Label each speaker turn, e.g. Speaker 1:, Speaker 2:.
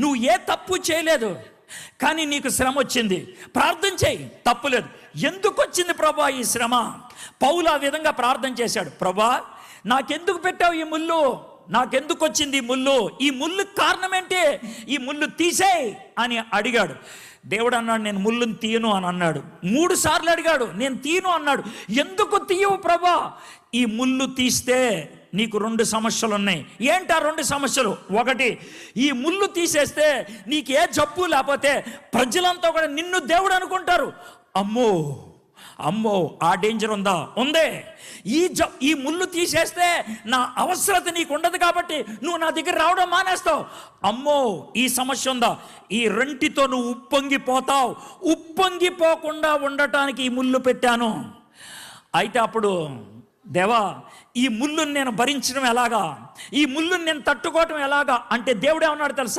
Speaker 1: నువ్వు ఏ తప్పు చేయలేదు, కానీ నీకు శ్రమ వచ్చింది. ప్రార్థన చేయి, తప్పులేదు. ఎందుకు వచ్చింది ప్రభా ఈ శ్రమ? పౌలు ఆ విధంగా ప్రార్థన చేశాడు. ప్రభా, నాకెందుకు పెట్టావు ఈ ముళ్ళు? నాకెందుకు వచ్చింది ఈ ముళ్ళు? ఈ ముళ్ళు కారణం ఏంటి? ఈ ముళ్ళు తీసేయి అని అడిగాడు. దేవుడు అన్నాడు, నేను ముళ్ళుని తీయను అని అన్నాడు. 3 సార్లు అడిగాడు, నేను తీయను అన్నాడు. ఎందుకు తీయవు ప్రభా? ఈ ముళ్ళు తీస్తే నీకు 2 సమస్యలు ఉన్నాయి. ఏంటి ఆ 2 సమస్యలు? ఒకటి, ఈ ముళ్ళు తీసేస్తే నీకు ఏ జబ్బు లేకపోతే ప్రజలంతా కూడా నిన్ను దేవుడు అనుకుంటారు. అమ్మో అమ్మో, ఆ డేంజర్ ఉందా? ఉందే. ఈ ముళ్ళు తీసేస్తే నా అవసరత నీకు ఉండదు కాబట్టి నువ్వు నా దగ్గర రావడం మానేస్తావు. అమ్మో, ఈ సమస్య ఉందా? ఈ రెంటితో నువ్వు ఉప్పొంగిపోతావు. ఉప్పొంగిపోకుండా ఉండటానికి ఈ ముళ్ళు పెట్టాను. అయితే అప్పుడు, దేవా, ఈ ముళ్ళుని నేను భరించడం ఎలాగా? ఈ ముళ్ళుని నేను తట్టుకోవటం ఎలాగా అంటే దేవుడు ఏమన్నాడు తెలుసా?